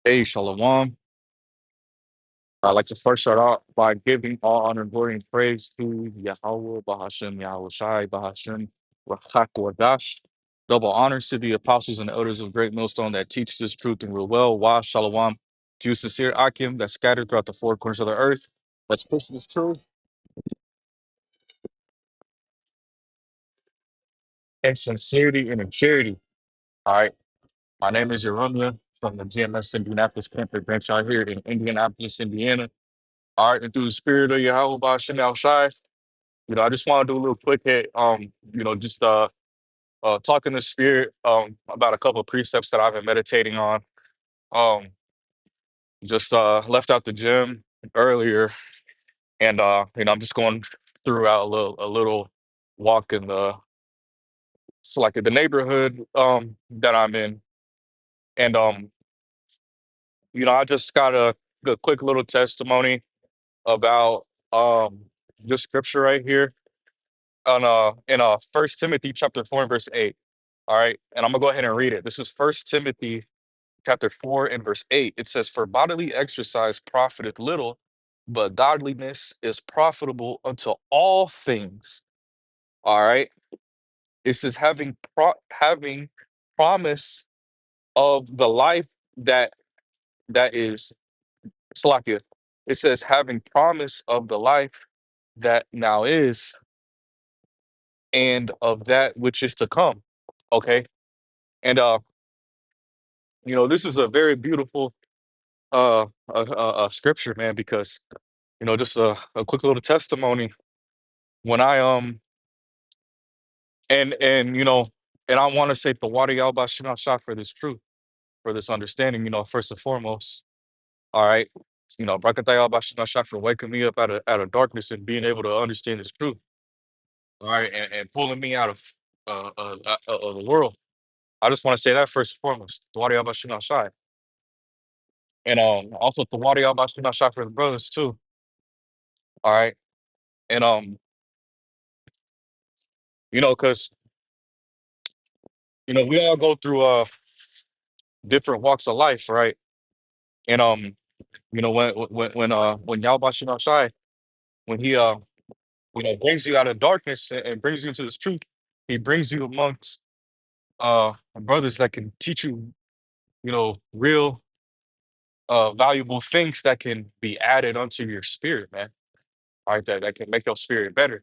Hey, Shalom. I'd like to first start out by giving all honor, glory, and praise to Yahweh, Bahashem, Yahweh Shai, Bahashem, Rachak Wadash. Double honors to the apostles and elders of Great Millstone that teach this truth and real well. Wa Shalom to you, sincere Akim that's scattered throughout the four corners of the earth. That's pushing this truth and sincerity and in charity. All right. My name is Jeromia from the GMS Indianapolis campus branch out here in Indianapolis, Indiana. All right. And through the spirit of Yahweh, Bahashem, Yahweh Shai. I just want to do a little quick hit, just talking to spirit about a couple of precepts that I've been meditating on. Um just left out the gym earlier and I'm just going throughout a little walk in the it's like the neighborhood that I'm in. And I just got a quick little testimony about this scripture right here on in First Timothy chapter 4 and verse 8. All right. And I'm gonna go ahead and read it. This is First Timothy chapter 4 and verse 8. It says, "For bodily exercise profiteth little, but godliness is profitable unto all things." All right. It says having promise of the life that is Slakia. It says having promise of the life that now is and of that which is to come. Okay. And this is a very beautiful scripture, man, because just a quick little testimony. When I and and I want to say the water Yalba shot for this truth, for this understanding, first and foremost. All right. Brakatah Yalba shot for waking me up out of darkness and being able to understand this truth. All right, and pulling me out of the world. I just want to say that first and foremost. The water Yalba shot. And also the water Yalba shot for the brothers too. All right. And because we all go through different walks of life, right? And when Yahweh Shai, when he brings you out of darkness and brings you into this truth, he brings you amongst brothers that can teach you, real valuable things that can be added onto your spirit, man. All right, that can make your spirit better,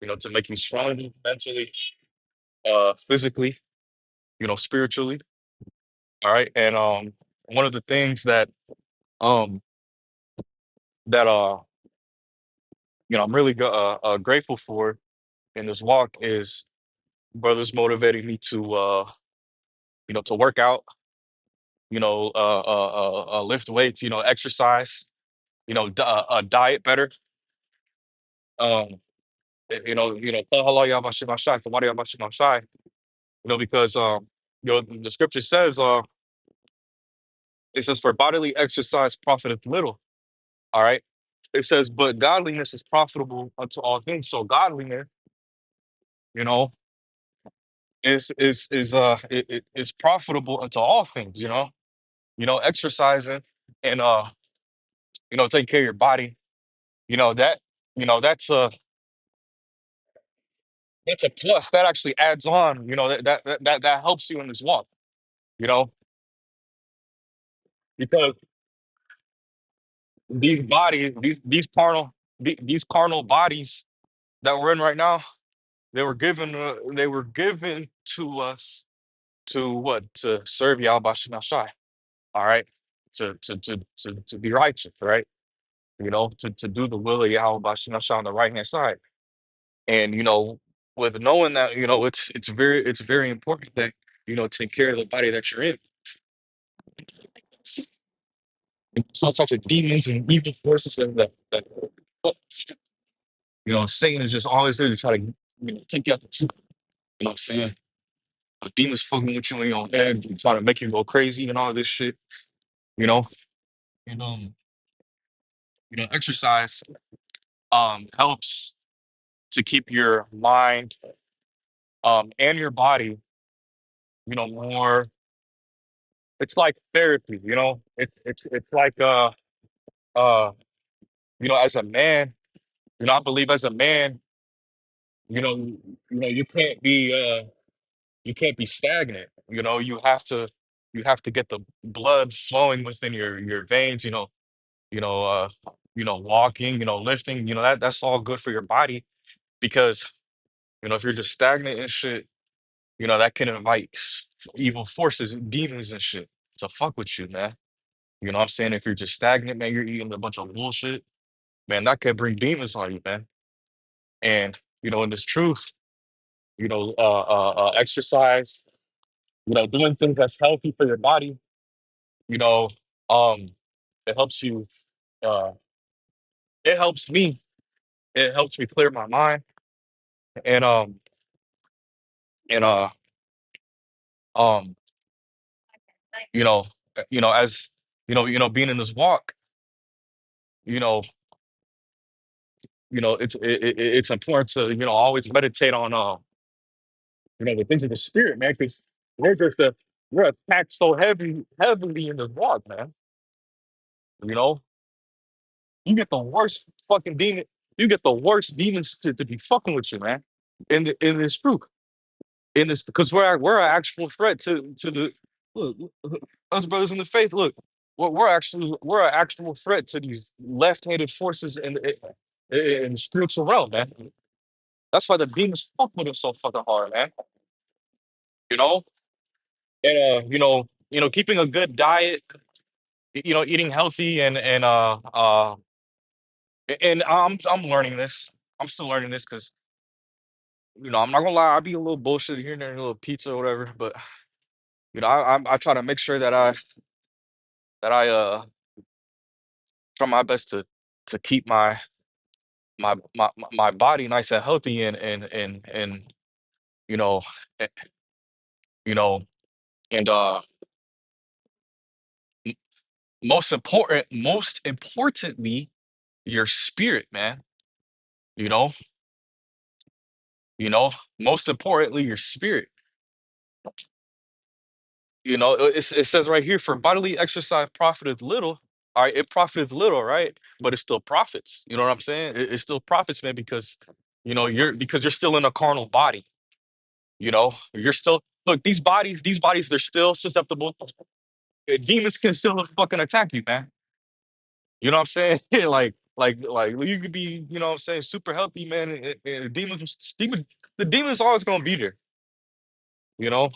to make you stronger mentally, physically, spiritually. All right. And one of the things um that I'm really grateful for in this walk is brothers motivating me to work out, lift weights, exercise, diet better. Um, Pahala yabashim ashai, Tamari yabashim ashai, because the scripture says, it says, "For bodily exercise profiteth little." All right. It says, "But godliness is profitable unto all things." So godliness, you know, is profitable unto all things. Exercising and taking care of your body. That that's a plus. That actually adds on. That helps you in this walk. You know, because these bodies, these carnal bodies that we're in right now, they were given to us to what? To serve Yahweh Shai. All right, to be righteous, right? To do the will of Yahweh Shai on the right hand side. And with knowing that, it's very important that take care of the body that you're in. Some types of demons and evil forces that Satan is just always there to try to take you out the truth. You know what I'm saying? Demons fucking with you in your head, trying to make you go crazy and all this shit. You know, and exercise helps to keep your mind and your body more it's like therapy, you know. It's like uh as a man, I believe as a man, you can't be stagnant. You have to get the blood flowing within your veins, you know, uh, walking, lifting, that's all good for your body because, if you're just stagnant and shit, that can invite evil forces, demons and shit to fuck with you, man. You know what I'm saying? If you're just stagnant, man, you're eating a bunch of bullshit, man, that could bring demons on you, man. And, in this truth, exercise, doing things that's healthy for your body, you know, um, it helps you, uh, it helps me, it helps me clear my mind and, and, um, you know, as, being in this walk, you know, it's important to, always meditate on, the things of the spirit, man, because we're just, we're attacked so heavily in this walk, man. You know, you get the worst fucking demon. You get the worst demons to be fucking with you, man. In this group, in this because we're an actual threat to the look, us brothers in the faith. Look, we're an actual threat to these left-handed forces in the spiritual realm, man. That's why the demons fuck with us so fucking hard, man. You know, and keeping a good diet, eating healthy and I'm learning this. I'm still learning this because I'm not gonna lie, I'll be a little bullshit here and there, a little pizza or whatever. But I try to make sure that I try my best to keep my body nice and healthy and you know eh, you know and m- most importantly your spirit, man. You know you know most importantly your spirit. It says right here, for bodily exercise profiteth little. All right, it profiteth little, right? But it still profits. You know what I'm saying? It still profits, man, because you're still in a carnal body. You're still look, these bodies, they're still susceptible. Demons can still fucking attack you, man. You know what I'm saying? Like you could be, what I'm saying, super healthy, man. And the demons always gonna be there, you know,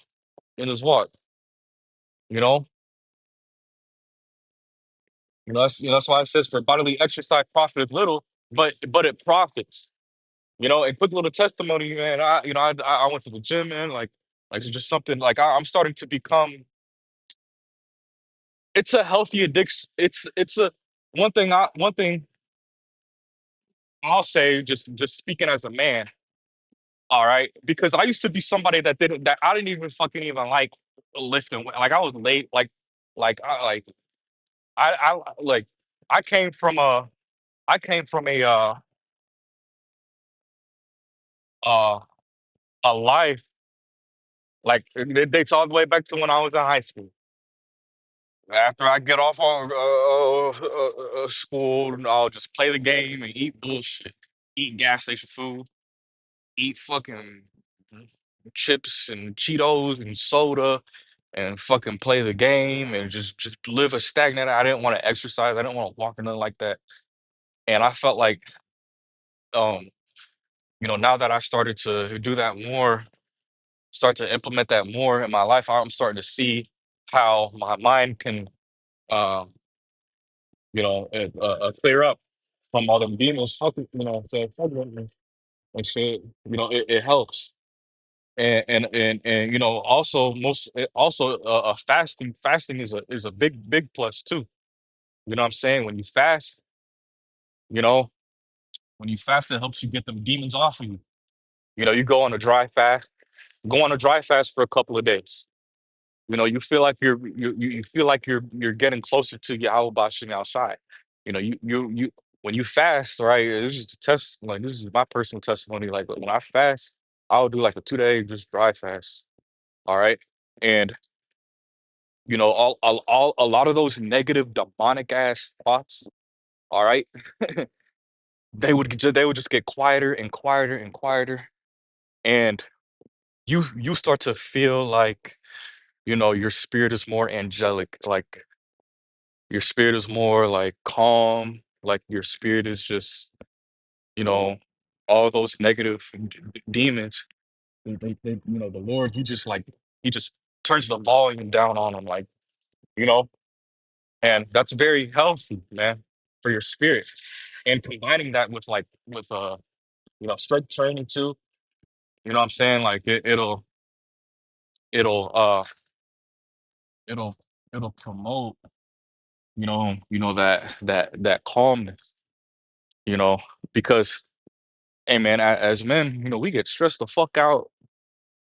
in this walk, you know. That's why it says for bodily exercise profiteth little, but it profits. And quick little testimony, man. I went to the gym, man. Like it's just something like I'm starting to become. It's a healthy addiction. It's a one thing I'll say, just speaking as a man. All right, because I used to be somebody that I didn't even fucking even like lifting. Like I was late. Like like I came from a I came from uh a life. Like, it dates all the way back to when I was in high school. After I get off on school, I'll just play the game and eat bullshit, eat gas station food, eat fucking chips and Cheetos and soda, and fucking play the game and just live a stagnant. I didn't want to exercise. I didn't want to walk or nothing like that. And I felt like, um, now that I started to do that more, start to implement that more in my life, I'm starting to see how my mind can, uh, clear up from all them demons. Fucking, so fucking with me and shit. It helps. And also fasting is a big plus too. You know what I'm saying? You know, when you fast, it helps you get them demons off of you. You go on a dry fast for a couple of days. You feel like you feel like you're getting closer to Yahweh Bashim outside. When you fast, right? This is the test. Like this is my personal testimony. Like when I fast, I'll do like a 2 day just dry fast. All right, and all a lot of those negative demonic ass thoughts, all right, they would just get quieter and quieter and quieter, and you start to feel like, your spirit is more angelic, like your spirit is more like calm, like your spirit is just, you know, all those negative demons. The Lord, he just turns the volume down on them, like, you know, and that's very healthy, man, for your spirit. And combining that with strength training too, you know what I'm saying? Like it'll it'll it'll promote, that calmness, you know, because hey man, as men, we get stressed the fuck out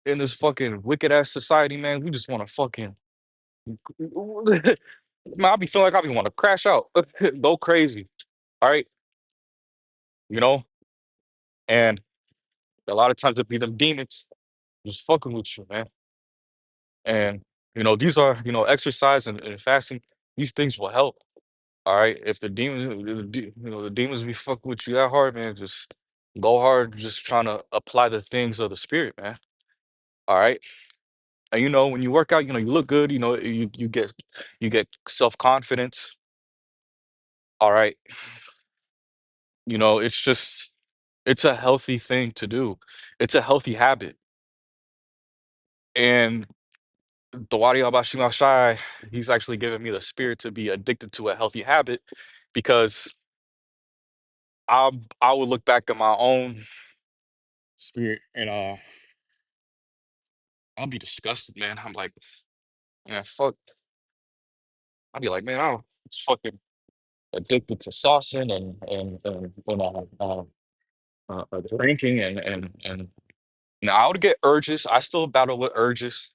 in this fucking wicked ass society, man. We just want to fucking man, I be feeling like I be want to crash out, go crazy. All right, you know, and a lot of times it be them demons just fucking with you, man. And these are exercise and fasting. These things will help. All right, if the demons be fucking with you that hard, man, just go hard, just trying to apply the things of the spirit, man. All right, and when you work out, you look good. You get self confidence. All right, it's a healthy thing to do. It's a healthy habit, and the Wadi Shai, he's actually given me the spirit to be addicted to a healthy habit because I would look back at my own spirit and I'll be disgusted, man. I'm like, man, fuck. I'll be like, man, I'm fucking addicted to saucing and drinking and I would get urges. I still battle with urges,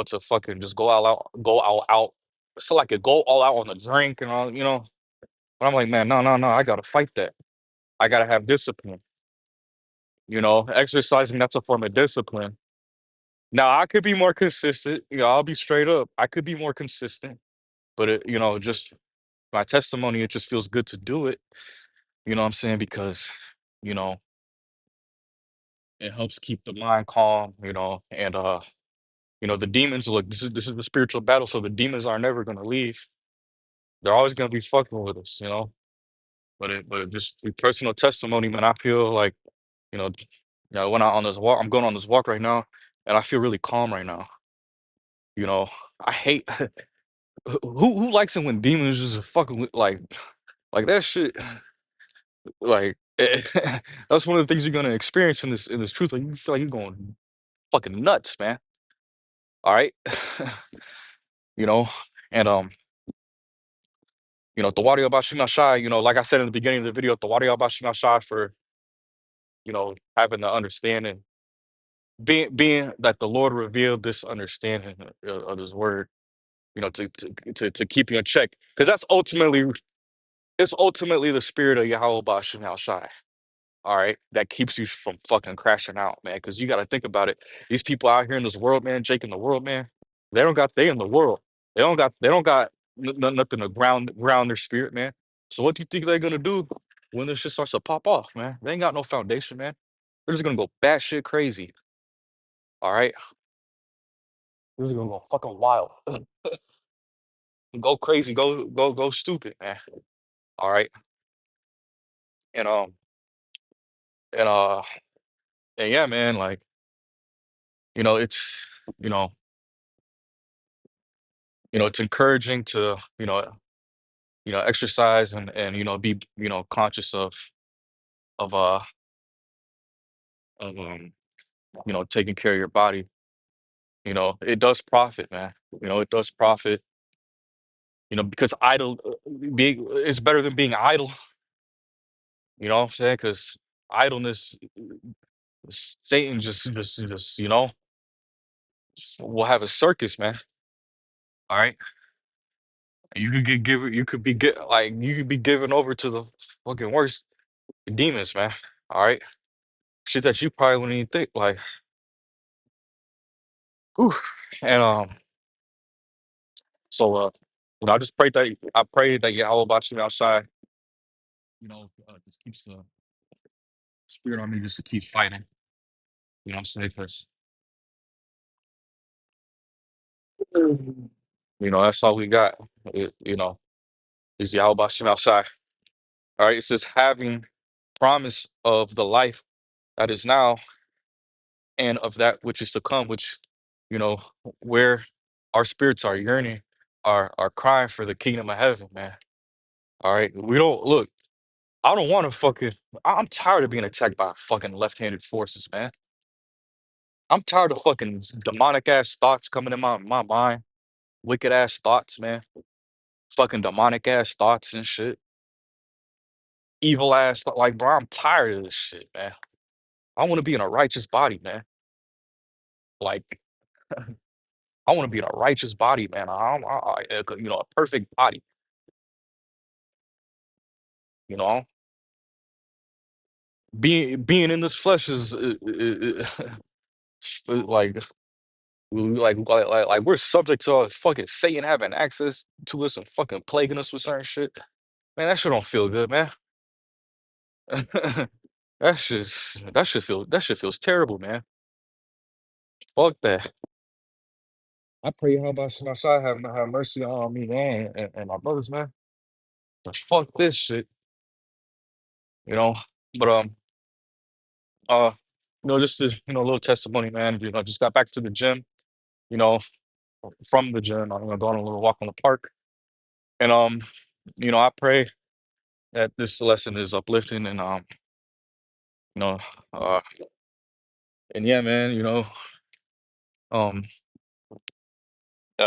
to fucking just go all out. So like, go all out on the drink and all. But I'm like, man, no, no, no. I gotta fight that. I gotta have discipline. Exercising, that's a form of discipline. Now I could be more consistent. I'll be straight up. I could be more consistent, but just my testimony, it just feels good to do it. You know what I'm saying? Because, you know, it helps keep the mind calm, and the demons, look, this is the spiritual battle, so the demons are never gonna leave. They're always gonna be fucking with us, but just through personal testimony, man, I feel like, you know, when I on this walk, I'm going on this walk right now, and I feel really calm right now. You know, I hate who likes it when demons just fucking with, like that shit. Like that's one of the things you're gonna experience in this truth. Like, you feel like you're going fucking nuts, man. All right, you know, and the Wadi Abashima Shai, like I said in the beginning of the video, the Wadi Abashima Shai for having the understanding, being that the Lord revealed this understanding of His word, to keep you in check, because it's ultimately the spirit of Yahweh Bashim Shai. All right, that keeps you from fucking crashing out, man. Because you got to think about it. These people out here in this world, man, Jake in the world, man, they in the world. They don't got nothing to ground their spirit, man. So what do you think they're gonna do when this shit starts to pop off, man? They ain't got no foundation, man. They're just gonna go batshit crazy. All right, they're just gonna go fucking wild, go crazy, go stupid, man. All right, and and uh and yeah, man, like it's you know it's encouraging to exercise and be conscious of uh of taking care of your body. It does profit, man. It does profit. Because idle being is better than being idle. You know what I'm saying? Because idleness, Satan just will have a circus, man. All right, you could get given, you could be given over to the fucking worst demons, man. All right, shit that you probably wouldn't even think like. Whew. And So, I just pray that I pray that Yahweh about you outside, just keeps the spirit on me just to keep fighting. You know what I'm saying? Because that's all we got. Is Yahweh about you outside. All right. It says having promise of the life that is now and of that which is to come, which you know where our spirits are yearning, are crying for the kingdom of heaven, man. All right. We don't look. I don't want to fucking. I'm tired of being attacked by fucking left-handed forces, man. I'm tired of fucking demonic ass thoughts coming in my mind, wicked ass thoughts, man. Fucking demonic ass thoughts and shit, evil ass like, bro. I'm tired of this shit, man. I want to be in a righteous body, man. Like, I want to be in a righteous body, man. A perfect body. You know, being in this flesh is like like we're subject to fucking Satan having access to us and fucking plaguing us with certain shit. Man, that shit don't feel good, man. That shit feels terrible, man. Fuck that. I pray how about my side have mercy on me, man, and my brothers, man. But fuck this shit, you know. But uh, just a little testimony, man. Just got back to the gym, you know, from the gym. I'm gonna go on a little walk in the park, and I pray that this lesson is uplifting and you know, uh, and yeah, man, um,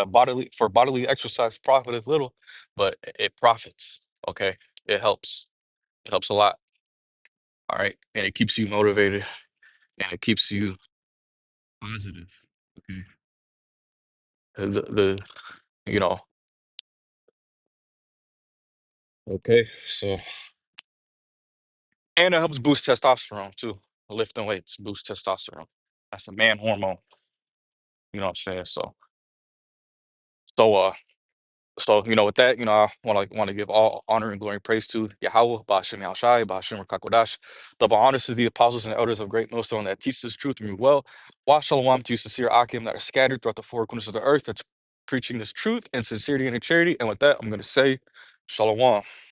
bodily exercise profiteth little, but it profits. Okay, it helps. It helps a lot. All right, and it keeps you motivated and it keeps you positive. Okay, the you know. Okay, so and it helps boost testosterone too. Lifting weights boost testosterone. That's a man hormone. You know what I'm saying? So with that, I want to give all honor and glory and praise to Yahweh, Bashem Yahushai, Bashem Rakakodash. Double honors to the apostles and elders of Great Millstone that teach this truth and me well. Wash Shalom to sincere Akim that are scattered throughout the four corners of the earth that's preaching this truth and sincerity and in charity. And with that, I'm going to say Shalom.